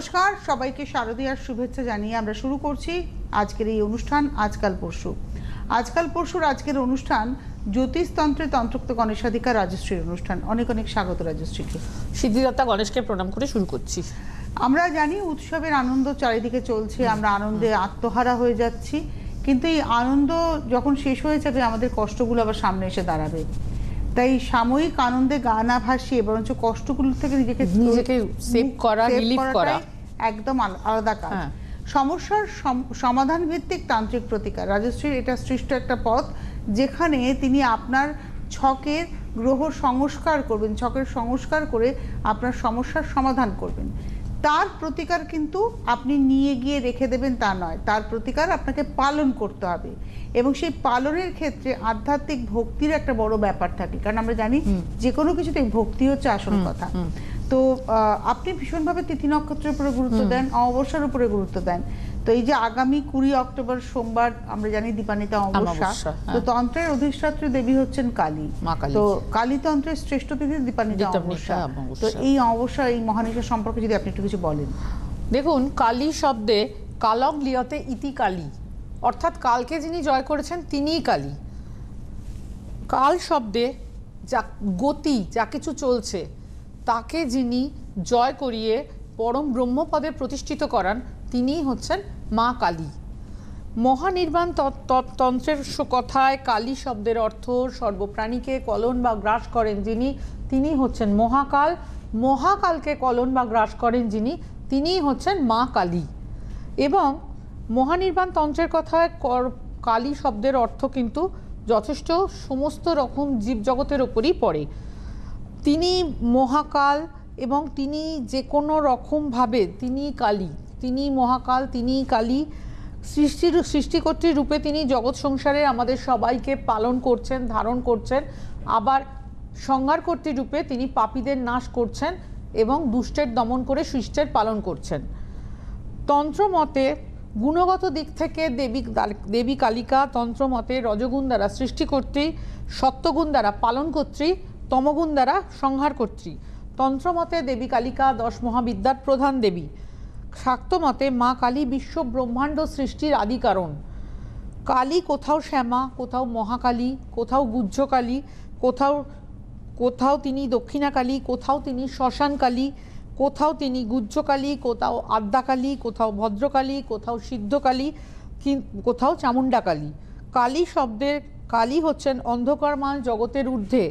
নমস্কার, সবাইকে শারদীয়ার শুভেচ্ছা জানিয়ে আমরা শুরু করছি আজকের এই অনুষ্ঠান আজকাল পরশু। আজকাল পরশুর আজকের অনুষ্ঠান জ্যোতিষতন্ত্রে তন্ত্রোক্ত গণেশাধিকার রাজশ্রীর অনুষ্ঠান। অনেক অনেক স্বাগত রাজশ্রীকে। সিদ্ধিদাতা গণেশকে প্রণাম করে শুরু করছি। আমরা জানি উৎসবের আনন্দ চারিদিকে চলছে, আমরা আনন্দে আত্মহারা হয়ে যাচ্ছি, কিন্তু এই আনন্দ যখন শেষ হয়ে যাবে আমাদের কষ্টগুলো আবার সামনে এসে দাঁড়াবে। তাই সাময়িক আনন্দে গা না ভাসিয়ে বরঞ্চ কষ্টগুলো থেকে নিজেকে সেভ করা, রিলিফ করা একদম আলাদা কাজ। সমস্যার সমাধান ভিত্তিক তান্ত্রিক প্রতিকার রাজশ্রীর এটা সৃষ্ট একটা পথ, যেখানে তিনি আপনার ছকের গ্রহ সংস্কার করবেন, ছকের সংস্কার করে আপনার সমস্যার সমাধান করবেন। তার প্রতিকার কিন্তু আপনি নিয়ে গিয়ে রেখে দেবেন তা নয়, তার প্রতিকার আপনাকে পালন করতে হবে, এবং সেই পালনের ক্ষেত্রে আধ্যাত্মিক ভক্তির একটা বড় ব্যাপার থাকে। কারণ আমরা জানি যে কোনো কিছুতে ভক্তি হচ্ছে আসল কথা। তো আপনি ভীষণভাবে তিথি নক্ষত্রের উপরে গুরুত্ব দেন, অমাবস্যার উপরে গুরুত্ব দেন। তো এই যে আগামী 20 অক্টোবর সোমবার আমরা জানি দীপান্বিতা অমাবস্যা, তো তন্ত্রের অধিষ্ঠাত্রী দেবী হচ্ছেন কালী। তো কালীতন্ত্রের শ্রেষ্ঠ তিথি দীপান্বিতা অমাবস্যা। তো এই অমাবস্যা, এই মহানিশা সম্পর্কে যদি আপনি একটু কিছু বলেন। দেখুন, কালী শব্দে কালং লিয়তে ইতি কালী, অর্থাৎ কালকে যিনি জয় করেছেন তিনিই কালী। কাল শব্দে যা গতি, যা কিছু চলছে তাকে যিনি জয় করিয়ে পরম ব্রহ্মপদে প্রতিষ্ঠিত করান তিনিই হচ্ছেন মা কালী। মহানির্বাণ তন্ত্রের কথায় কালী শব্দের অর্থ সর্বপ্রাণীকে কলন বা গ্রাস করেন যিনি, তিনি হচ্ছেন মহাকাল। মহাকালকে কলন বা গ্রাস করেন যিনি, তিনিই হচ্ছেন মা কালী। এবং মহানির্বাণ তন্ত্রের কথায় কালী শব্দের অর্থ কিন্তু যথেষ্ট সমস্ত রকম জীবজগতের ওপরই পড়ে। তিনি মহাকাল এবং তিনি যে কোনো রকমভাবে তিনি কালী, তিনি মহাকাল, তিনি কালী। সৃষ্টিকর্ত্রী রূপে তিনি জগৎ সংসারে আমাদের সবাইকে পালন করছেন, ধারণ করছেন। আবার সংহারকর্ত্রী রূপে তিনি পাপীদের নাশ করছেন এবং দুষ্টের দমন করে শিষ্টের পালন করছেন। তন্ত্রমতে গুণগত দিক থেকে দেবী কালিকা তন্ত্রমতে রজগুণ দ্বারা সৃষ্টিকর্ত্রী, সত্যগুণ দ্বারা পালনকর্ত্রী, তমগুণ দ্বারা সংহারকর্ত্রী। তন্ত্রমতে দেবী কালিকা 10 মহাবিদ্যার প্রধান দেবী। শাক্তমতে মা কালী বিশ্ব ব্রহ্মাণ্ড সৃষ্টির আদি কারণ। কালী কোথাও শ্যামা, কোথাও মহাকালী, কোথাও গুহ্যকালী, কোথাও তিনি দক্ষিণাকালী, কোথাও তিনি শ্মশানকালী, কোথাও তিনি গুহ্যকালী, কোথাও আদ্যাকালী, কোথাও ভদ্রকালী, কোথাও সিদ্ধকালী, কোথাও চামুণ্ডাকালী। কালী শব্দের কালী হচ্ছেন অন্ধকারময় জগতের ঊর্ধ্বে।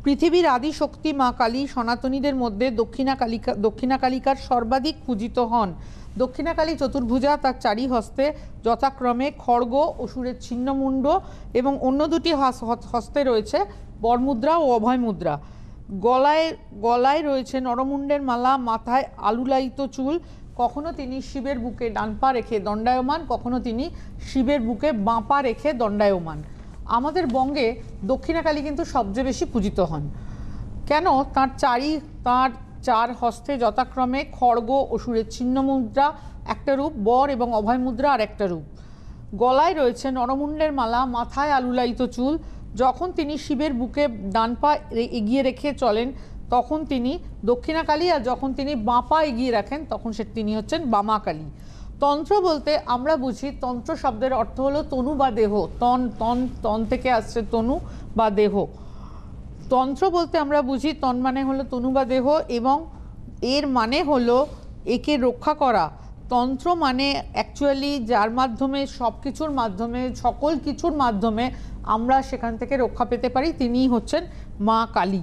পৃথিবীর আদি শক্তি মা কালী সনাতনীদের মধ্যে দক্ষিণাকালিকার সর্বাধিক পূজিত হন। দক্ষিণাকালী চতুর্ভুজা, তার 4 হস্তে যথাক্রমে খড়গ, অসুরের ছিন্নমুণ্ড এবং অন্য 2টি হস্তে রয়েছে বরমুদ্রা ও অভয় মুদ্রা। গলায় রয়েছে নরমুণ্ডের মালা, মাথায় আলুলায়িত চুল। কখনো তিনি শিবের বুকে ডান পা রেখে দণ্ডায়মান, কখনো তিনি শিবের বুকে বাঁ পা রেখে দণ্ডায়মান। আমাদের বঙ্গে দক্ষিণাকালী কিন্তু সবচেয়ে বেশি পূজিত হন। কেন? তার 4 হস্তে যথাক্রমে খড়গ, অসুরের ছিন্নমুদ্রা একটা রূপ, বর এবং অভয় মুদ্রা আর একটা রূপ। গলায় রয়েছে নরমুণ্ডের মালা, মাথায় আলুলায়িত চুল। যখন তিনি শিবের বুকে ডান পা এগিয়ে রেখে চলেন তখন তিনি দক্ষিণাকালী, আর যখন তিনি বাঁ পা এগিয়ে রাখেন তখন তিনি হচ্ছেন বামাকালী। তন্ত্র বলতে আমরা বুঝি, তন্ত্র শব্দের অর্থ হলো তনু বা দেহ। তন থেকে আসছে তনু বা দেহ। তন্ত্র বলতে আমরা বুঝি তন মানে হলো তনু বা দেহ, এবং এর মানে হলো একে রক্ষা করা। তন্ত্র মানে অ্যাকচুয়ালি যার মাধ্যমে সব কিছুর মাধ্যমে, সকল কিছুর মাধ্যমে আমরা সেখান থেকে রক্ষা পেতে পারি, তিনিই হচ্ছেন মা কালী।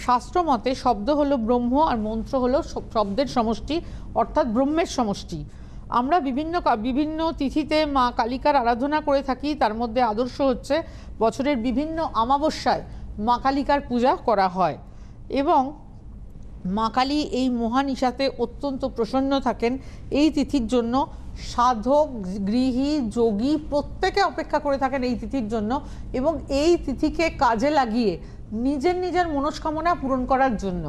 শাস্ত্রমতে শব্দ হলো ব্রহ্ম আর মন্ত্র হলো শব্দের সমষ্টি, অর্থাৎ ব্রহ্মের সমষ্টি। আমরা বিভিন্ন তিথিতে মা কালিকার আরাধনা করে থাকি। তার মধ্যে আদর্শ হচ্ছে বছরের বিভিন্ন অমাবস্যায় মা কালিকার পূজা করা হয়, এবং মা কালী এই মহানিশাতে অত্যন্ত প্রসন্ন থাকেন। এই তিথির জন্য সাধক, গৃহী, যোগী প্রত্যেকে অপেক্ষা করে থাকেন এই তিথির জন্য, এবং এই তিথিকে কাজে লাগিয়ে নিজের মনস্কামনা পূরণ করার জন্য।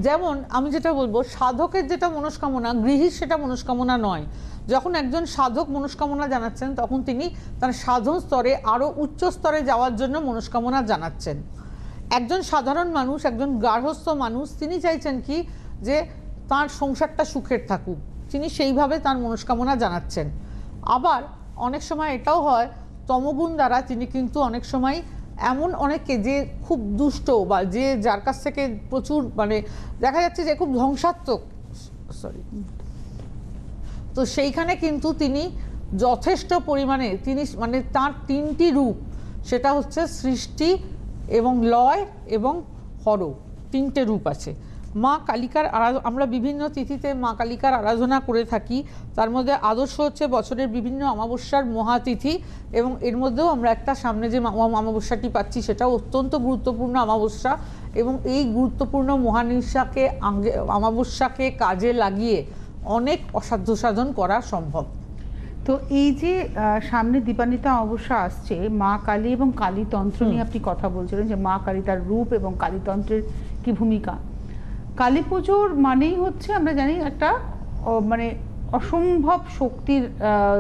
যেমন আমি যেটা বলবো, সাধকের যেটা মনস্কামনা, গৃহীর সেটা মনস্কামনা নয়। যখন একজন সাধক মনস্কামনা জানাচ্ছেন তখন তিনি তার সাধন স্তরে আরও উচ্চ স্তরে যাওয়ার জন্য মনস্কামনা জানাচ্ছেন। একজন সাধারণ মানুষ, একজন গার্হস্থ্য মানুষ, তিনি চাইছেন কি যে তার সংসারটা সুখের থাকুক, তিনি সেইভাবে তার মনস্কামনা জানাচ্ছেন। আবার অনেক সময় এটাও হয় তমগুণ দ্বারা তিনি কিন্তু অনেক সময় এমন অনেকে যে খুব দুষ্ট বা যে যার কাছ থেকে প্রচুর মানে দেখা যাচ্ছে যে খুব ধ্বংসাত্মক, সরি, তো সেইখানে কিন্তু তিনি যথেষ্ট পরিমাণে তিনি মানে তার 3টি রূপ, সেটা হচ্ছে সৃষ্টি এবং লয় এবং হর, 3টে রূপ আছে। মা কালিকার আমরা বিভিন্ন তিথিতে মা কালিকার আরাধনা করে থাকি। তার মধ্যে আদর্শ হচ্ছে বছরের বিভিন্ন অমাবস্যার মহাতিথি, এবং এর মধ্যেও আমরা একটা সামনে যে অমাবস্যাটি পাচ্ছি সেটাও অত্যন্ত গুরুত্বপূর্ণ অমাবস্যা, এবং এই গুরুত্বপূর্ণ মহানিশাকে অমাবস্যাকে কাজে লাগিয়ে অনেক অসাধ্য সাধন করা সম্ভব। তো এই যে সামনে দীপান্বিতা অমাবস্যা আসছে, মা কালী এবং কালীতন্ত্র নিয়ে আপনি কথা বলছিলেন যে মা কালী তার রূপ এবং কালীতন্ত্রের কি ভূমিকা। কালী পুজোর মানেই হচ্ছে আমরা জানি একটা মানে অসম্ভব শক্তির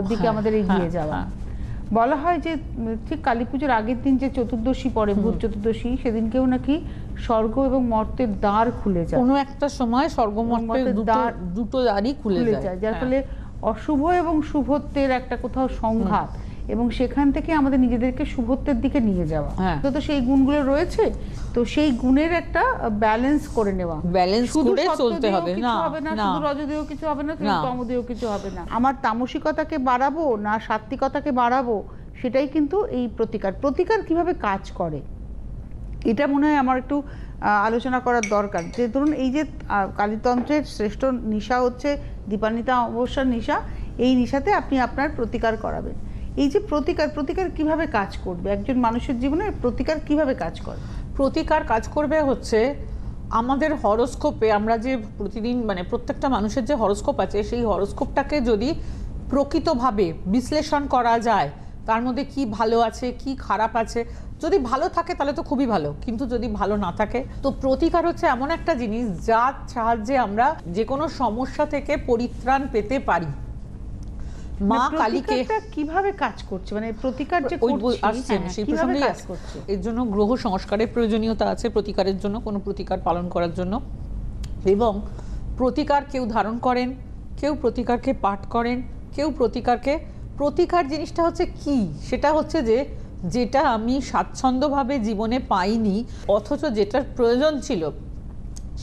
দিকে আমাদের এগিয়ে যাওয়া। বলা হয় যে ঠিক কালী পুজোর আগের দিন যে চতুর্দশী পরে, ভূত চতুর্দশী, সেদিনকেও নাকি স্বর্গ এবং মর্তের দ্বার খুলে যায়, কোনো একটা সময় স্বর্গ মর্তের দুটো দ্বারই খুলে যায়, যার ফলে অশুভ এবং শুভত্বের একটা কোথাও সংঘাত, এবং সেখান থেকে আমাদের নিজেদেরকে শুভত্বের দিকে নিয়ে যাওয়া। তো সেই গুণগুলো রয়েছে, তো সেই গুণের একটা ব্যালেন্স করে নেওয়া, ব্যালেন্স করে চলতে হবে, না শুধু রজদেও কিছু হবে না, শুধু তমদেও কিছু হবে না। আমার তামসিকতাকে বাড়াবো না সাত্ত্বিকতাকে বাড়াবো, সেটাই কিন্তু এই প্রতিকার কিভাবে কাজ করে, এটা মনে হয় আমার একটু আলোচনা করার দরকার। যে ধরুন এই যে কালীতন্ত্রের শ্রেষ্ঠ নিশা হচ্ছে দীপান্বিতা অমাবস্যার নিশা, এই নিশাতে আপনি আপনার প্রতিকার করাবেন। এই যে প্রতিকার কিভাবে কাজ করবে একজন মানুষের জীবনে, প্রতিকার কিভাবে কাজ করে? প্রতিকার কাজ করবে হচ্ছে আমাদের হরোস্কোপে আমরা যে প্রতিদিন মানে প্রত্যেকটা মানুষের যে হরোস্কোপ আছে, সেই হরোস্কোপটাকে যদি প্রকৃতভাবে বিশ্লেষণ করা যায়, তার মধ্যে কি ভালো আছে কি খারাপ আছে, যদি ভালো থাকে তাহলে তো খুবই ভালো, কিন্তু যদি ভালো না থাকে, তো প্রতিকার হচ্ছে এমন একটা জিনিস যার সাহায্যে আমরা যে কোনো সমস্যা থেকে পরিত্রাণ পেতে পারি। মা কালীকে কিভাবে কাজ করছে, মানে প্রতিকার যে আসছেন সেই প্রসঙ্গে কাজ করছে, এর জন্য গ্রহ সংস্কারের প্রয়োজনীয়তা আছে প্রতিকারের জন্য, কোনো প্রতিকার পালন করার জন্য। এবং প্রতিকার কেউ ধারণ করেন, কেউ প্রতিকারকে পাঠ করেন, কেউ প্রতিকার জিনিসটা হচ্ছে কি, সেটা হচ্ছে যে যেটা আমি স্বাচ্ছন্দ্যভাবে জীবনে পাইনি অথচ যেটার প্রয়োজন ছিল,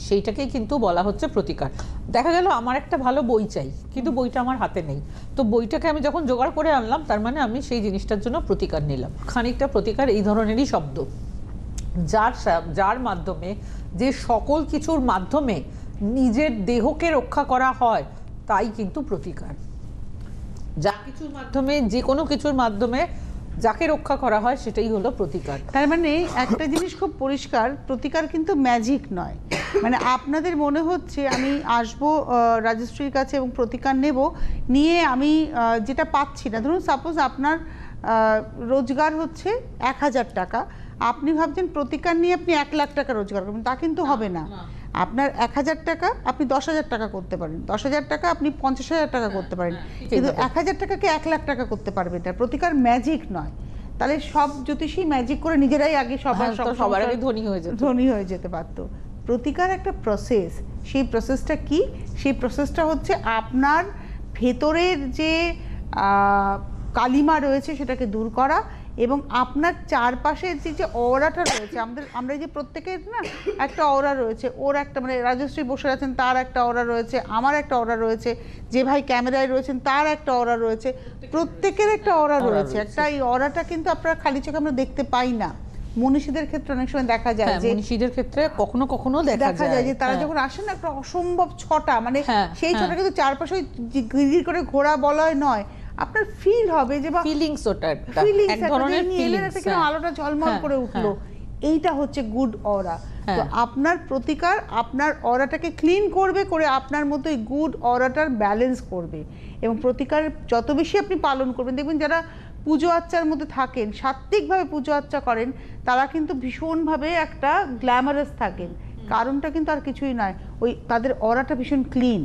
সেইটাকেই কিন্তু বলা হচ্ছে প্রতিকার। দেখা গেল আমার একটা ভালো বই চাই, কিন্তু বইটা আমার হাতে নেই, তো বইটাকে আমি যখন জোগাড় করে আনলাম, তার মানে আমি সেই জিনিসটার জন্য প্রতিকার নিলাম। খানিকটা প্রতিকার এই ধরনেরই শব্দ, যার মাধ্যমে যে সকল কিছুর মাধ্যমে নিজের দেহকে রক্ষা করা হয়, তাই কিন্তু প্রতিকার। যা কিছুর মাধ্যমে, যে কোনো কিছুর মাধ্যমে যাকে রক্ষা করা হয়, সেটাই হলো প্রতিকার। তার মানে একটা জিনিস খুব পরিষ্কার, প্রতিকার কিন্তু ম্যাজিক নয়। মানে আপনাদের মনে হচ্ছে আমি আসবো রাজশ্রীর কাছে এবং প্রতিকার নেব, নিয়ে আমি যেটা পাচ্ছি না, ধরুন সাপোজ আপনার রোজগার হচ্ছে 1000 টাকা, আপনি ভাবছেন প্রতিকার নিয়ে আপনি 1 লাখ টাকা রোজগার করবেন, তা কিন্তু হবে না। আপনার 1000 টাকা আপনি 10,000 টাকা করতে পারেন, 10,000 টাকা আপনি 50,000 টাকা করতে পারেন, কিন্তু 1000 টাকাকে 1 লাখ টাকা করতে পারবেন না। প্রতিকার ম্যাজিক নয়। তাহলে সব জ্যোতিষী ম্যাজিক করে নিজেরাই আগে সবার আগে ধনী হয়ে যেতে পারতো। প্রতিকার একটা প্রসেস, সেই প্রসেসটা কি? সেই প্রসেসটা হচ্ছে আপনার ভেতরের যে কালিমা রয়েছে সেটাকে দূর করা, এবং আপনার চারপাশের যে অরাটা রয়েছে, আমরা যে প্রত্যেকের না একটা অরা রয়েছে, ওর একটা মানে রাজশ্রী বসে আছেন তার একটা অরা রয়েছে, আমার একটা অরা রয়েছে, যে ভাই ক্যামেরায় রয়েছেন তার একটা অরা রয়েছে, প্রত্যেকের একটা অরা রয়েছে। একটা এই অরাটা কিন্তু আপনারা খালি চোখে আমরা দেখতে পাই না, মনীষীদের ক্ষেত্রে অনেক সময় দেখা যায়, যে মনীষীদের ক্ষেত্রে কখনো কখনো দেখা যায় যে তারা যখন আসেন একটা অসম্ভব ছটা, মানে সেই ছটা কিন্তু চারপাশে গিরি করে ঘোরা বলয় নয়, আপনার ফিল হবে যে ফিলিংস, ওটা এক ধরনের ফিলিংস, আলোটা ঝলমল করে উঠলো, এইটা হচ্ছে গুড অরা। তো আপনার প্রতিকার আপনার অরাটাকে ক্লিন করবে, করে আপনার মধ্যে এই গুড অরাটার ব্যালেন্স করবে। এবং প্রতিকার যত বেশি আপনি পালন করবেন, দেখবেন যারা পুজো আচ্চার মধ্যে থাকেন, সাত্ত্বিকভাবে পুজো আচ্চা করেন, তারা কিন্তু ভীষণভাবে একটা গ্ল্যামারাস থাকেন। কারণটা কিন্তু আর কিছুই নয়, ওই তাদের অরাটা ভীষণ ক্লিন।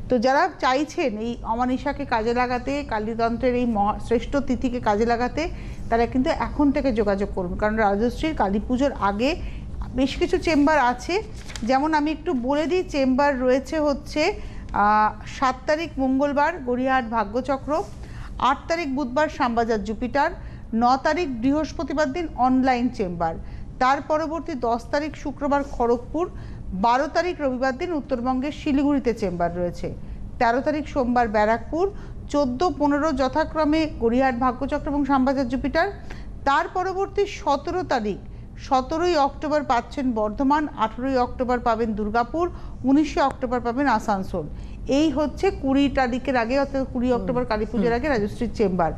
তো যারা চাইছেন এই অমানিশাকে কাজে লাগাতে, কালীতন্ত্রের এই শ্রেষ্ঠ তিথিকে কাজে লাগাতে, তারা কিন্তু এখন থেকে যোগাযোগ করুন, কারণ রাজশ্রীর কালী পুজোর আগে বেশ কিছু চেম্বার আছে, যেমন আমি একটু বলে দিই। চেম্বার রয়েছে হচ্ছে 7 তারিখ মঙ্গলবার গড়িয়াহাট ভাগ্যচক্র, 8 তারিখ বুধবার শ্যামবাজার জুপিটার, 9 তারিখ বৃহস্পতিবার দিন অনলাইন চেম্বার, তার পরবর্তী 10 তারিখ শুক্রবার খড়গপুর, 12 তারিখ রবিবার দিন উত্তরবঙ্গের শিলিগুড়িতে চেম্বার রয়েছে, 13 তারিখ সোমবার ব্যারাকপুর, 14-15 যথাক্রমে গড়িয়াহাট ভাগ্যচক্র এবং শ্যামবাজার জুপিটার। তার পরবর্তী 17 তারিখ 17ই অক্টোবর পাচ্ছেন বর্ধমান, 18ই অক্টোবর পাবেন দুর্গাপুর, 19শে অক্টোবর পাবেন আসানসোল। এই হচ্ছে 20 তারিখের আগে, অর্থাৎ 20 অক্টোবর কালী পুজোর আগে রাজশ্রীর চেম্বার।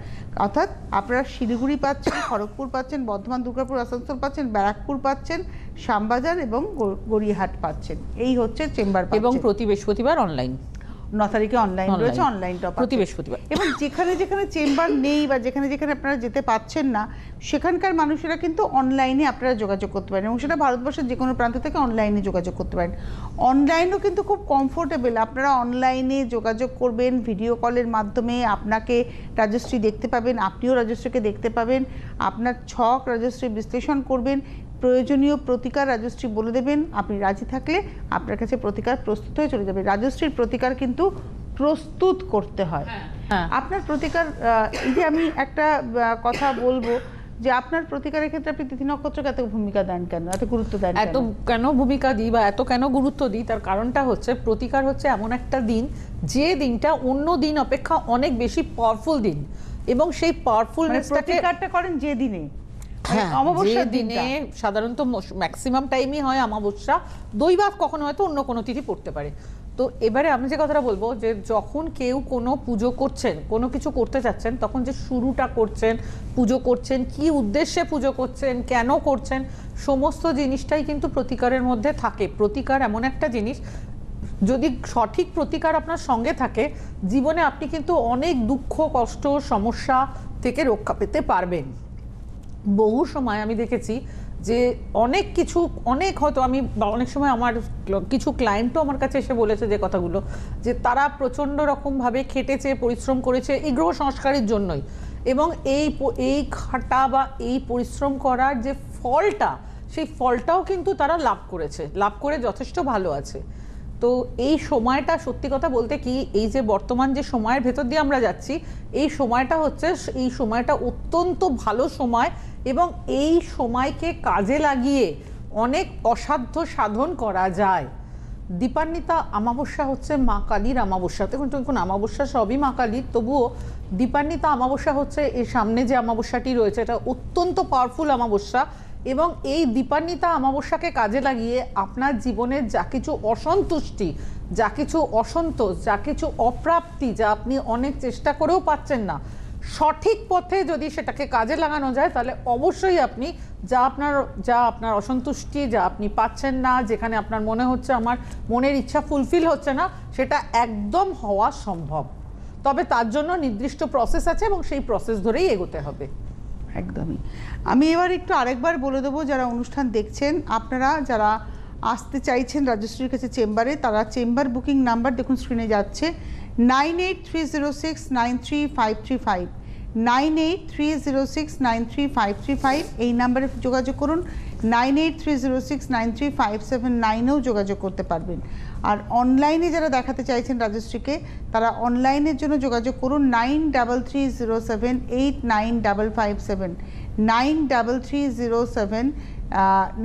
অর্থাৎ আপনারা শিলিগুড়ি পাচ্ছেন, খড়গপুর পাচ্ছেন, বর্ধমান, দুর্গাপুর, আসানসোল পাচ্ছেন, ব্যারাকপুর পাচ্ছেন, শ্যামবাজার এবং গড়িয়াহাট পাচ্ছেন। এই হচ্ছে চেম্বার এবং প্রতি বৃহস্পতিবার অনলাইন, 9 তারিখে অনলাইন রয়েছে, অনলাইনটা প্রতি বৃহস্পতিবার। এবং যেখানে যেখানে চেম্বার নেই বা যেখানে যেখানে আপনারা যেতে পাচ্ছেন না, সেখানকার মানুষেরা কিন্তু অনলাইনে আপনারা যোগাযোগ করতে পারেন, এবং সেটা ভারতবর্ষের যে কোনো প্রান্ত থেকে অনলাইনে যোগাযোগ করতে পারেন। অনলাইনও কিন্তু খুব কমফোর্টেবল, আপনারা অনলাইনে যোগাযোগ করবেন, ভিডিও কলের মাধ্যমে আপনাকে রাজশ্রী দেখতে পাবেন, আপনিও রাজশ্রীকে দেখতে পাবেন, আপনার ছক রাজশ্রী বিশ্লেষণ করবেন, প্রয়োজনীয় প্রতিকার রাজশ্রী বলে দেবেন, আপনি রাজি থাকলে আপনার কাছে প্রতিকার প্রস্তুত হয়ে চলে যাবে। রাজশ্রীর প্রতিকার কিন্তু প্রস্তুত করতে হয়। আপনার প্রতিকার, এই যে আমি একটা কথা বলবো যে আপনার প্রতিকারের ক্ষেত্রে আপনি তিথি নক্ষত্রকে এত ভূমিকা দেন কেন, এত গুরুত্ব দেন এত কেন ভূমিকা দিই বা এত কেন গুরুত্ব দিই, তার কারণটা হচ্ছে প্রতিকার হচ্ছে এমন একটা দিন যে দিনটা অন্য দিন অপেক্ষা অনেক বেশি পাওয়ারফুল দিন, এবং সেই পাওয়ারফুলনেসটাকে প্রতিকারটা করেন যে দিনে, অমাবস্যার দিনে সাধারণত ম্যাক্সিমাম টাইমই হয় অমাবস্যা, দৈবাত কখনো হয়তো অন্য কোনো তিথি পড়তে পারে। তো এবারে আমি যে কথাটা বলবো, যে যখন কেউ কোনো পুজো করছেন, কোনো কিছু করতে চাচ্ছেন, তখন যে শুরুটা করছেন, পুজো করছেন, কি উদ্দেশ্যে পুজো করছেন, কেন করছেন, সমস্ত জিনিসটাই কিন্তু প্রতিকারের মধ্যে থাকে। প্রতিকার এমন একটা জিনিস, যদি সঠিক প্রতিকার আপনার সঙ্গে থাকে, জীবনে আপনি কিন্তু অনেক দুঃখ, কষ্ট, সমস্যা থেকে রক্ষা পেতে পারবেন। বহু সময় আমি দেখেছি যে অনেক কিছু, অনেক হয়তো আমি অনেক সময় আমার কিছু ক্লায়েন্টও আমার কাছে এসে বলেছে যে কথাগুলো, যে তারা প্রচণ্ড রকমভাবে খেটেছে, পরিশ্রম করেছে এই গ্রহ সংস্কারের জন্যই, এবং এই খাটা বা এই পরিশ্রম করার যে ফলটা, সেই ফলটাও কিন্তু তারা লাভ করেছে, লাভ করে যথেষ্ট ভালো আছে। তো এই সময়টা সত্যি কথা বলতে কি, এই যে বর্তমান যে সময়ের ভেতর দিয়ে আমরা যাচ্ছি, এই সময়টা হচ্ছে, এই সময়টা অত্যন্ত ভালো সময়, এবং এই সময়কে কাজে লাগিয়ে অনেক অসাধ্য সাধন করা যায়। দীপান্বিতা অমাবস্যা হচ্ছে মা কালীর অমাবস্যা। দেখুন অমাবস্যা সবই মা কালীর, তবুও দীপান্বিতা অমাবস্যা হচ্ছে এই সামনে যে অমাবস্যাটি রয়েছে, এটা অত্যন্ত পাওয়ারফুল অমাবস্যা, এবং এই দীপান্বিতা অমাবস্যাকে কাজে লাগিয়ে আপনার জীবনের যা কিছু অসন্তুষ্টি, যা কিছু অসন্তোষ, যা কিছু অপ্রাপ্তি, যা আপনি অনেক চেষ্টা করেও পাচ্ছেন না, সঠিক পথে যদি সেটাকে কাজে লাগানো যায়, তাহলে অবশ্যই আপনি যা আপনার অসন্তুষ্টি, যা আপনি পাচ্ছেন না, যেখানে আপনার মনে হচ্ছে আমার মনের ইচ্ছা ফুলফিল হচ্ছে না, সেটা একদম হওয়া সম্ভব। তবে তার জন্য নির্দিষ্ট প্রসেস আছে, এবং সেই প্রসেস ধরেই এগোতে হবে। একদমই। আমি এবার একটু আরেকবার বলে দেবো, যারা অনুষ্ঠান দেখছেন, আপনারা যারা আসতে চাইছেন রাজশ্রীর কাছে চেম্বারে, তারা চেম্বার বুকিং নাম্বার দেখুন স্ক্রিনে যাচ্ছে, 9830693535, 9830693535, এই নাম্বারে যোগাযোগ করুন। 9830693579-এও যোগাযোগ করতে পারবেন। আর অনলাইনে যারা দেখাতে চাইছেন রাজশ্রীকে, তারা অনলাইনের জন্য যোগাযোগ করুন 9330789557,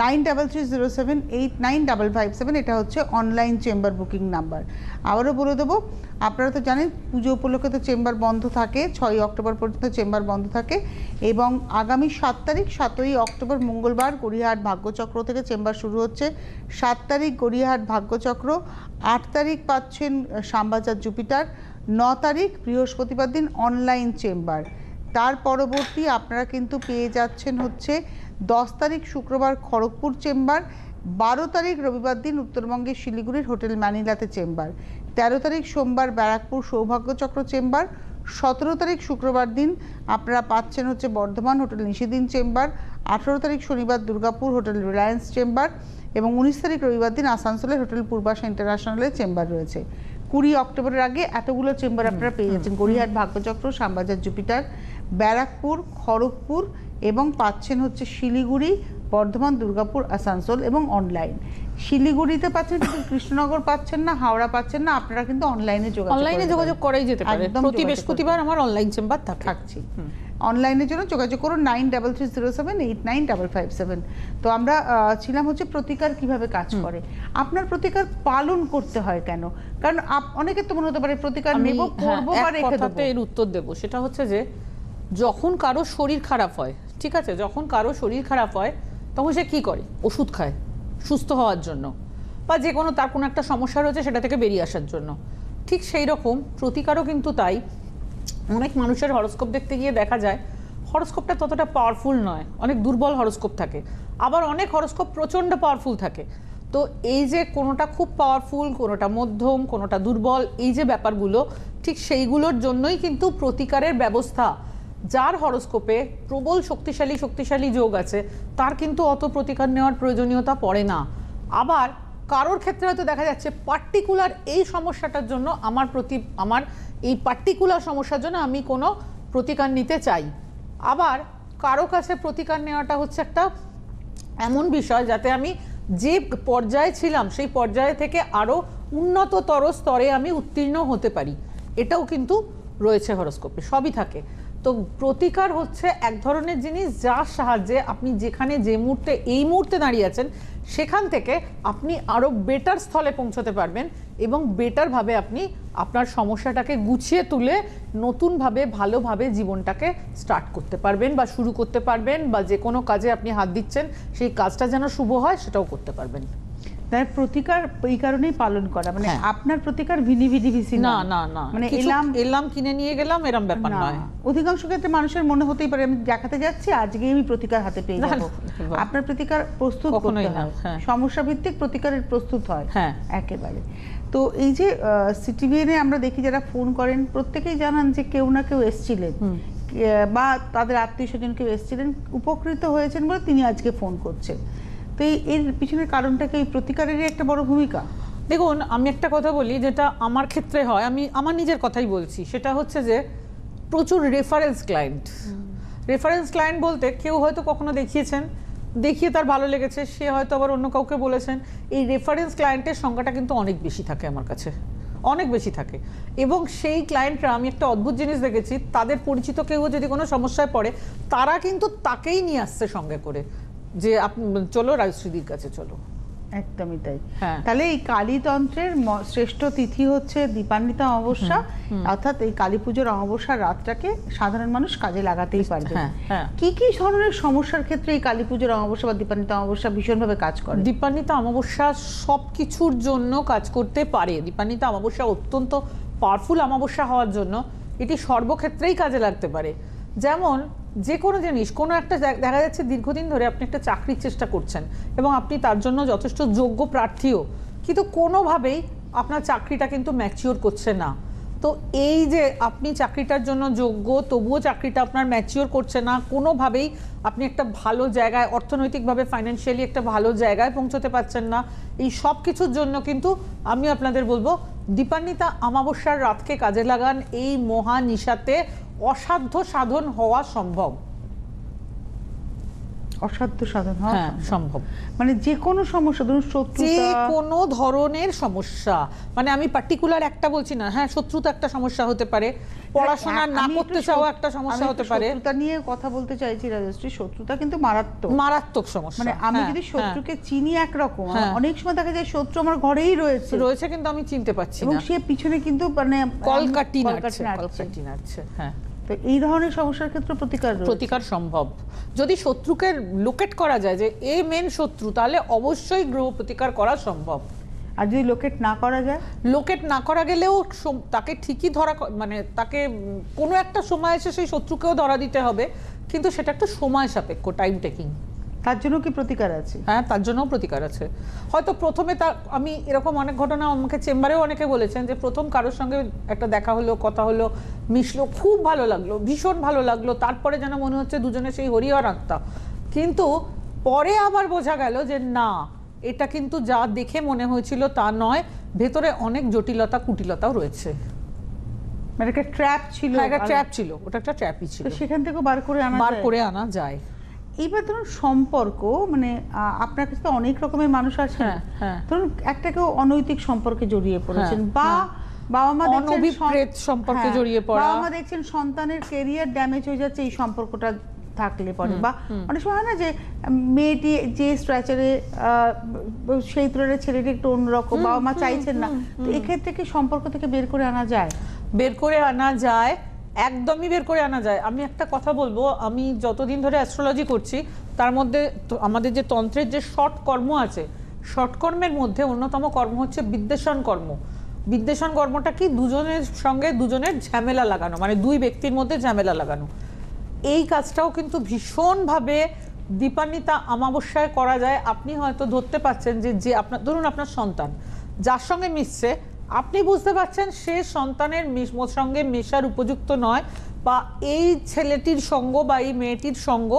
9307 এটা হচ্ছে অনলাইন চেম্বার বুকিং নাম্বার। আবারও বলে দেবো, আপনারা তো জানেন পুজো উপলক্ষে তো চেম্বার বন্ধ থাকে, 6ই অক্টোবর পর্যন্ত চেম্বার বন্ধ থাকে, এবং আগামী 7 তারিখ 7ই অক্টোবর মঙ্গলবার গড়িয়াহাট ভাগ্যচক্র থেকে চেম্বার শুরু হচ্ছে। 7 তারিখ গড়িয়াহাট ভাগ্যচক্র, 8 তারিখ পাচ্ছেন শ্যামবাজার জুপিটার, 9 তারিখ বৃহস্পতিবার দিন অনলাইন চেম্বার। তার পরবর্তী আপনারা কিন্তু পেয়ে যাচ্ছেন হচ্ছে 10 তারিখ শুক্রবার খড়গপুর চেম্বার, 12 তারিখ রবিবার দিন উত্তরবঙ্গের শিলিগুড়ির হোটেল ম্যানিলাতে চেম্বার, 13 তারিখ সোমবার ব্যারাকপুর সৌভাগ্যচক্র চেম্বার, 17 তারিখ শুক্রবার দিন আপনারা পাচ্ছেন হচ্ছে বর্ধমান হোটেল নিশিদিন চেম্বার, 18 তারিখ শনিবার দুর্গাপুর হোটেল রিলায়েন্স চেম্বার, এবং 19 তারিখ রবিবার দিন আসানসোলের হোটেল পূর্বাশা ইন্টারন্যাশনালের চেম্বার রয়েছে। 20 অক্টোবরের আগে এতগুলো চেম্বার আপনারা পেয়ে যাচ্ছেন, গড়িয়াহাট ভাগ্যচক্র, শ্যামবাজার জুপিটার, ব্যারাকপুর, খড়গপুর, এবং পাচ্ছেন হচ্ছে শিলিগুড়ি, বর্ধমান, দুর্গাপুর, আসানসোল এবং অনলাইন। শিলিগুড়িতে পাচ্ছেন কিন্তু কৃষ্ণনগর পাচ্ছেন না, হাওড়া পাচ্ছেন না, আপনারা কিন্তু অনলাইনে যোগাযোগ করাই যেতে পারে। প্রতি বৃহস্পতিবার আমার অনলাইন চেম্বার থাকছে। অনলাইনের জন্য যোগাযোগ করুন 9330755557। তো আমরা ছিলাম হচ্ছে প্রতিকার কিভাবে কাজ করে। আপনার প্রতিকার পালন করতে হয় কেন? কারণ অনেকের তো মনে হতে পারে প্রতিকার নেব, করবো বা রেখে দেবো। এর উত্তর দেবো, সেটা হচ্ছে যে যখন কারো শরীর খারাপ হয়, ঠিক আছে, যখন কারো শরীর খারাপ হয় তখন সে কি করে? ওষুধ খায় সুস্থ হওয়ার জন্য, বা যে কোনো তার কোনো একটা সমস্যা রয়েছে সেটা থেকে বেরিয়ে আসার জন্য। ঠিক সেই রকম প্রতিকারও কিন্তু তাই। অনেক মানুষের হরোস্কোপ দেখতে গিয়ে দেখা যায় হরোস্কোপটা ততটা পাওয়ারফুল নয়, অনেক দুর্বল হরোস্কোপ থাকে, আবার অনেক হরোস্কোপ প্রচণ্ড পাওয়ারফুল থাকে। তো এই যে কোনোটা খুব পাওয়ারফুল, কোনোটা মধ্যম, কোনোটা দুর্বল, এই যে ব্যাপারগুলো, ঠিক সেইগুলোর জন্যই কিন্তু প্রতিকারের ব্যবস্থা। যার হরোস্কোপে প্রবল শক্তিশালী যোগ আছে তার কিন্তু অত প্রতিকার নেওয়ার প্রয়োজনীয়তা পড়ে না। আবার কারোর ক্ষেত্রে হয়তো দেখা যাচ্ছে পার্টিকুলার এই সমস্যাটার জন্য আমার এই পার্টিকুলার সমস্যার জন্য আমি কোনো প্রতিকার নিতে চাই। আবার কারো কাছে প্রতিকার নেওয়াটা হচ্ছে একটা এমন বিষয় যাতে আমি যে পর্যায়ে ছিলাম সেই পর্যায়ে থেকে আরও উন্নততর স্তরে আমি উত্তীর্ণ হতে পারি, এটাও কিন্তু রয়েছে হরোস্কোপে, সবই থাকে। তো প্রতিকার হচ্ছে এক ধরনের জিনিস যার সাহায্যে আপনি যেখানে যে মুহূর্তে এই মুহূর্তে দাঁড়িয়ে আছেন সেখান থেকে আপনি আরও বেটার স্থলে পৌঁছতে পারবেন এবং বেটারভাবে আপনি আপনার সমস্যাটাকে গুছিয়ে তুলে নতুনভাবে ভালোভাবে জীবনটাকে স্টার্ট করতে পারবেন বা শুরু করতে পারবেন, বা যে কোনো কাজে আপনি হাত দিচ্ছেন সেই কাজটা যেন শুভ হয় সেটাও করতে পারবেন। তার প্রতিকার এই কারণেই পালন করা, মানে আপনার প্রতিকার ভিসি না না না, মানে এলাম কিনে নিয়ে গেলাম এরকম ব্যাপার নয়। অধিকাংশ ক্ষেত্রে মানুষের মনে হতেই পারে আমি দেখাতে যাচ্ছি আজকে আমি প্রতিকার হাতে পেয়ে যাব। আপনার প্রতিকার প্রস্তুত করতে হয়, সমস্যা ভিত্তিক প্রতিকারের প্রস্তুত হয় একেবারে। তো এই যে সিটিভিএনে আমরা দেখি যারা ফোন করেন প্রত্যেকেই জানান যে কেউ না কেউ এসেছিলেন বা তাদের আত্মীয় স্বজন কেউ এসেছিলেন, উপকৃত হয়েছেন বলে তিনি আজকে ফোন করছেন। তো এর পিছনের কারণটা কি প্রতিকারেরই একটা বড় ভূমিকা? দেখুন, আমি একটা কথা বলি যেটা আমার ক্ষেত্রে হয়, আমি আমার নিজের কথাই বলছি, সেটা হচ্ছে যে প্রচুর রেফারেন্স ক্লায়েন্ট বলতে কেউ হয়তো কখনো দেখিয়ে তার ভালো লেগেছে, সে হয়তো আবার অন্য কাউকে বলেছেন। এই রেফারেন্স ক্লায়েন্টের সংখ্যাটা কিন্তু অনেক বেশি থাকে আমার কাছে, অনেক বেশি থাকে। এবং সেই ক্লায়েন্টরা, আমি একটা অদ্ভুত জিনিস দেখেছি, তাদের পরিচিত কেউ যদি কোনো সমস্যায় পড়ে তারা কিন্তু তাকেই নিয়ে আসছে সঙ্গে করে, যে আপনি চলো রাজশ্রীদির কাছে চলো। একদমই তাই। তাহলে এই কালীতন্ত্রের শ্রেষ্ঠ তিথি হচ্ছে দীপান্বিতা অমাবস্যা, অর্থাৎ এই কালী পুজোর অমাবস্যার রাতটাকে সাধারণ মানুষ কাজে লাগাতেই পারবে। কি কি ধরনের সমস্যার ক্ষেত্রে এই কালী পুজোর অমাবস্যা বা দীপান্বিতা অমাবস্যা ভীষণভাবে কাজ করে? দীপান্বিতা অমাবস্যা সব কিছুর জন্য কাজ করতে পারে। দীপান্বিতা অমাবস্যা অত্যন্ত পাওয়ারফুল অমাবস্যা হওয়ার জন্য এটি সর্বক্ষেত্রেই কাজে লাগতে পারে। যেমন যে কোনো জিনিস, কোনো একটা দেখা যাচ্ছে দীর্ঘদিন ধরে আপনি একটা চাকরির চেষ্টা করছেন এবং আপনি তার জন্য যথেষ্ট যোগ্য প্রার্থীও, কিন্তু কোনোভাবেই আপনার চাকরিটা কিন্তু ম্যাচিওর করছে না। তো এই যে আপনি চাকরিটার জন্য যোগ্য তবুও চাকরিটা আপনার ম্যাচিওর করছে না, কোনোভাবেই আপনি একটা ভালো জায়গায় অর্থনৈতিকভাবে ফাইন্যান্সিয়ালি একটা ভালো জায়গায় পৌঁছতে পারছেন না, এই সব কিছুর জন্য কিন্তু আমি আপনাদের বলবো দীপান্বিতা অমাবস্যার রাতকে কাজে লাগান। এই মহা নিশাতে অসাধ্য সাধন হওয়া সম্ভব। অসাধ্য সাধন হওয়া সম্ভব, মানে যে কোনো সমস্যা, ধরুন শত্রুতা, যে কোনো ধরনের সমস্যা, মানে আমি পার্টিকুলার একটা বলছি না, শত্রুতা একটা সমস্যা হতে পারে, পড়াশোনা না করতে চাওয়া একটা সমস্যা হতে পারে। শত্রুতা নিয়ে কথা বলতে চাইছি রাজশ্রী, শত্রুতা কিন্তু মারাত্মক সমস্যা। মানে আমি যদি শত্রুকে চিনি একরকম, অনেক সময় দেখা যায় শত্রু আমার ঘরেই রয়েছে কিন্তু আমি চিনতে পারছি না, এবং সে পিছনে কিন্তু মানে কলকাটি নাড়ছে। তো এই ধরনের সমস্যার ক্ষেত্রে প্রতিকার সম্ভব। যদি শত্রুকে লোকেট করা যায় যে এ মেন শত্রু, তাহলে অবশ্যই গ্রহ প্রতিকার করা সম্ভব। আর যদি লোকেট না করা গেলেও তাকে ঠিকই ধরা, মানে তাকে কোনো একটা সময় এসে সেই শত্রুকেও ধরা দিতে হবে, কিন্তু সেটা একটা সময় সাপেক্ষ, টাইম টেকিং। তার জন্য কি প্রতিকার আছে? তার জন্যও প্রতিকার আছে। হয়তো প্রথমে আমি এরকম অনেক ঘটনা আমাকে চেম্বারেও অনেকে বলেছেন যে প্রথম কারোর সঙ্গে একটা দেখা হলো, কথা হলো, মিশলো, খুব ভালো লাগলো, ভীষণ ভালো লাগলো, তারপরে যেন মনে হচ্ছে দুজনে সেই হরিহর আত্মা, কিন্তু পরে আবার বোঝা গেল যে না, এটা কিন্তু যা দেখে মনে হয়েছিল তা নয়, ভেতরে অনেক জটিলতা কুটিলতাও রয়েছে। মানে একটা ট্র্যাপ ছিল, ওটা একটা ট্র্যাপই ছিল, সেখান থেকে বার করে আনা যায়। এইবার ধরুন সম্পর্ক মানে আপনার কাছে তো অনেক রকমের মানুষ আছে, ধরুন একটা কেউ অনৈতিক সম্পর্কে জড়িয়ে পড়েছেন, বা বাবা মা অনভিপ্রেত সম্পর্কে জড়িয়ে পড়া, বাবা মা দেখছেন সন্তানের কেরিয়ার ড্যামেজ হয়ে যাচ্ছে এই সম্পর্কটা থাকলে পরে, বা অনেক সময় হয় না যে মেয়েটি যে স্ট্রাকচারে সেই তুলনায় ছেলেটি একটু অন্যরকম, বাবা মা চাইছেন না, তো এক্ষেত্রে কি সম্পর্ক থেকে বের করে আনা যায়? বের করে আনা যায়, একদমই বের করে আনা যায়। আমি একটা কথা বলবো, আমি যতদিন ধরে অ্যাস্ট্রোলজি করছি তার মধ্যে আমাদের যে তন্ত্রের যে ষট কর্ম আছে, ষট কর্মের মধ্যে অন্যতম কর্ম হচ্ছে বিদ্বেষণ কর্ম। বিদ্বেষণ কর্মটা কি? দুজনের সঙ্গে দুজনের ঝামেলা লাগানো, মানে দুই ব্যক্তির মধ্যে ঝামেলা লাগানো। এই কাজটাও কিন্তু ভীষণভাবে দীপান্বিতা অমাবস্যায় করা যায়। আপনি হয়তো ধরতে পারছেন যে আপনার ধরুন আপনার সন্তান যার সঙ্গে মিশছে, আপনি বুঝতে পারছেন সে সন্তানের সঙ্গে মেশার উপযুক্ত নয়, বা এই ছেলেটির সঙ্গ বা এই মেয়েটির সঙ্গ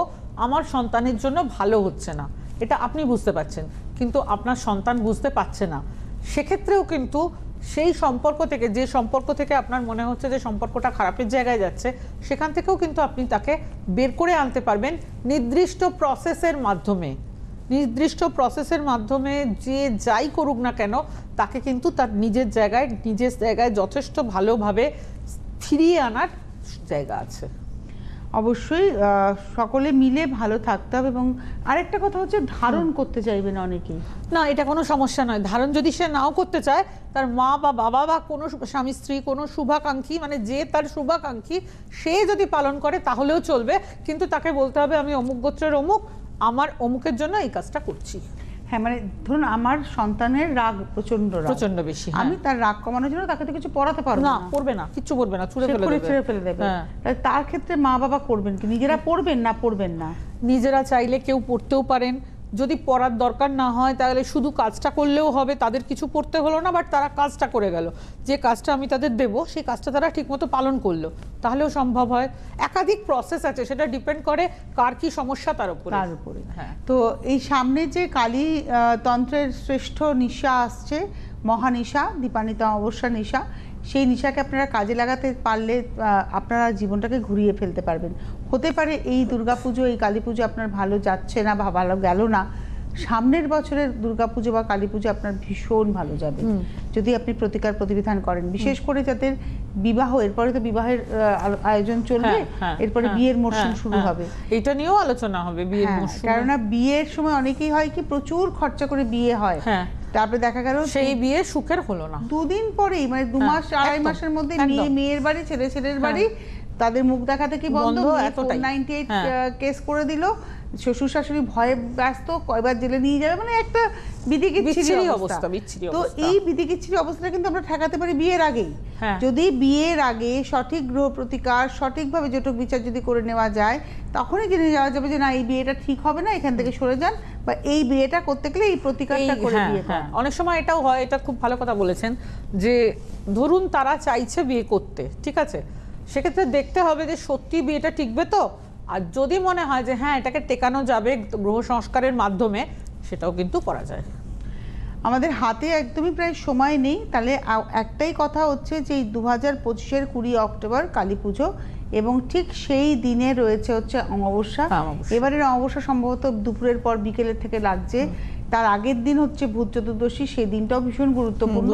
আমার সন্তানের জন্য ভালো হচ্ছে না, এটা আপনি বুঝতে পারছেন, কিন্তু আপনার সন্তান বুঝতে পারছে না। সেক্ষেত্রেও কিন্তু সেই সম্পর্ক থেকে, যে সম্পর্ক থেকে আপনার মনে হচ্ছে যে সম্পর্কটা খারাপের জায়গায় যাচ্ছে, সেখান থেকেও কিন্তু আপনি তাকে বের করে আনতে পারবেন নির্দিষ্ট প্রসেসের মাধ্যমে। নির্দিষ্ট প্রসেসের মাধ্যমে যে যাই করুক না কেন, তাকে কিন্তু তার নিজের জায়গায় যথেষ্ট ভালোভাবে ফিরিয়ে আনার জায়গা আছে। অবশ্যই সকলে মিলে ভালো থাকতে হবে। এবং আরেকটা কথা হচ্ছে ধারণ করতে চাইবেন অনেকেই, না এটা কোনো সমস্যা নয়। ধারণ যদি সে নাও করতে চায়, তার মা বা বাবা বা কোনো স্বামী স্ত্রী কোনো শুভাকাঙ্ক্ষী, মানে যে তার শুভাকাঙ্ক্ষী, সে যদি পালন করে তাহলেও চলবে, কিন্তু তাকে বলতে হবে আমি অমুক গোত্রের অমুক, আমার অমুকের জন্য এই কাজটা করছি। হ্যাঁ, মানে ধরুন আমার সন্তানের রাগ প্রচন্ড বেশি, আমি তার রাগ কমানোর জন্য তাকে তো কিছু পড়াতে পারবো না, পড়বে না, কিচ্ছু পড়বে না, ছুঁড়ে ফেলে দেবে। তার ক্ষেত্রে মা বাবা করবেন কি? নিজেরা পড়বেন না? নিজেরা চাইলে কেউ পড়তেও পারেন, যদি পড়ার দরকার না হয় তাহলে শুধু কাজটা করলেও হবে, তাদের কিছু পড়তে হলো না, বাট তারা কাজটা করে গেল। যে কাজটা আমি তাদের দেব সেই কাজটা তারা ঠিকমতো পালন করলো, তাহলেও সম্ভব হয়। একাধিক প্রসেস আছে, সেটা ডিপেন্ড করে কার কি সমস্যা তার উপরে। হ্যাঁ, তো এই সামনে যে কালী তন্ত্রের শ্রেষ্ঠ নিশা আসছে, মহানিশা, দীপান্বিতা অমাবস্যা নিশা, সেই নিশাকে আপনারা কাজে লাগাতে পারলে আপনারা জীবনটাকে ঘুরিয়ে ফেলতে পারবেন। হতে পারে এই দুর্গাপুজো, এই কালী পুজো আপনার ভালো যাচ্ছে না বা ভালো গেল না, সামনের বছরের দুর্গাপুজো বা কালী পুজো আপনার ভীষণ ভালো যাবে যদি আপনি প্রতিকার প্রতিবিধান করেন। বিশেষ করে যাদের বিবাহ, এরপরে তো বিবাহের আয়োজন চলবে, এরপরে বিয়ের মরশুম শুরু হবে, এটা নিয়েও আলোচনা হবে বিয়ের মরশুম। কেননা বিয়ের সময় অনেকেই হয় কি প্রচুর খরচা করে বিয়ে হয়, তারপরে দেখা গেল সেই বিয়ে সুখের হলো না, দুদিন পরেই, মানে 2 মাস 2.5 মাসের মধ্যে মেয়ের বাড়ি ছেলের বাড়ি তাদের মুখ দেখা থেকে বন্ধ, 98 কেস করে দিল, শ্বশুর শাশুড়ি ভয়ে ব্যস্ত, কয়বার জেলে নিয়ে যাবে, মানে একটা বিধিকিচ্ছিরি অবস্থা। তো এই বিধিকিচ্ছিরি অবস্থাটা কিন্তু আমরা ঠেকাতে পারি বিয়ের আগেই। যদি বিয়ের আগে সঠিক গ্রহ প্রতিকার, সঠিকভাবে জটক বিচার যদি করে নেওয়া যায়, তখনই জেনে যাওয়া যাবে যে না এই বিয়েটা ঠিক হবে না, এখান থেকে সরে যান, বা এই বিয়েটা করতে গেলে এই প্রতিকারটা করে বিয়ে করেন। অনেক সময় এটাও হয়, এটা খুব ভালো কথা বলেছেন, যে ধরুন তারা চাইছে বিয়ে করতে, ঠিক আছে, সেক্ষেত্রে দেখতে হবে যে সত্যি বিয়েটা টিকবে তো, আর যদি মনে হয় যে হ্যাঁ এটাকে টেকানো যাবে গ্রহ সংস্কারের মাধ্যমে, সেটাও কিন্তু করা যায়। আমাদের হাতে একদমই প্রায় সময় নেই, তাহলে একটাই কথা হচ্ছে যে এই 2025-এর 20 অক্টোবর কালী পুজো, এবং ঠিক সেই দিনে রয়েছে হচ্ছে অমাবস্যা। এবারের অমাবস্যা সম্ভবত দুপুরের পর বিকেলের থেকে লাগছে, তার আগের দিন হচ্ছে ভূত চতুর্দশী, সেই দিনটাও ভীষণ গুরুত্বপূর্ণ।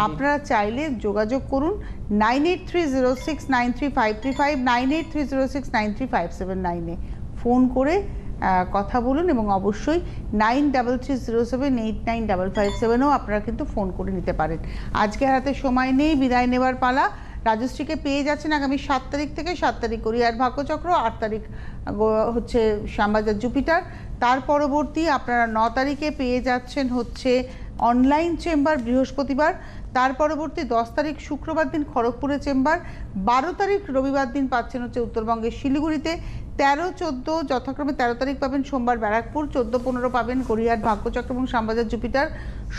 আপনারা চাইলে যোগাযোগ করুন 9830693535, 9830693579-এ ফোন করে কথা বলুন, এবং অবশ্যই 9330789557-ও আপনারা কিন্তু ফোন করে নিতে পারেন। আজকে হাতে সময় নেই, বিদায় নেবার পালা। রাজশ্রীকে পেয়ে যাচ্ছেন আগামী 7 তারিখ থেকে। 7 তারিখ গড়িয়ার ভাগ্যচক্র, 8 তারিখ হচ্ছে শ্যামবাজার জুপিটার, তার পরবর্তী আপনারা 9 তারিখে পেয়ে যাচ্ছেন হচ্ছে অনলাইন চেম্বার বৃহস্পতিবার, তার পরবর্তী 10 তারিখ শুক্রবার দিন খড়গপুরে চেম্বার, 12 তারিখ রবিবার দিন পাচ্ছেন হচ্ছে উত্তরবঙ্গের শিলিগুড়িতে, 13-14 যথাক্রমে 13 তারিখ পাবেন সোমবার ব্যারাকপুর, 14-15 পাবেন গড়িয়ার ভাগ্যচক্র এবং শ্যামবাজার জুপিটার,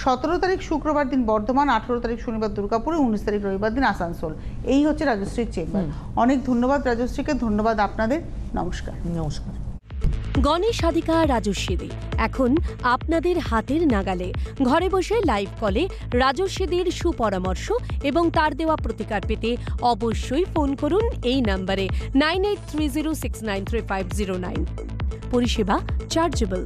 17 তারিখ শুক্রবার দিন বর্ধমান, 18 তারিখ শনিবার দুর্গাপুরে, 19 তারিখ রবিবার দিন আসানসোল। এই হচ্ছে রাজশ্রীর চেম্বার। অনেক ধন্যবাদ রাজশ্রীকে, ধন্যবাদ আপনাদের, নমস্কার। নমস্কার। গণেশ সাধিকা রাজস্বী দে এখন আপনাদের হাতের নাগালে। ঘরে বসে লাইভ কলে রাজস্বীদের সুপরামর্শ এবং তার দেওয়া প্রতিকার পেতে অবশ্যই ফোন করুন এই নম্বরে 9830693509। পরিষেবা চার্জেবল।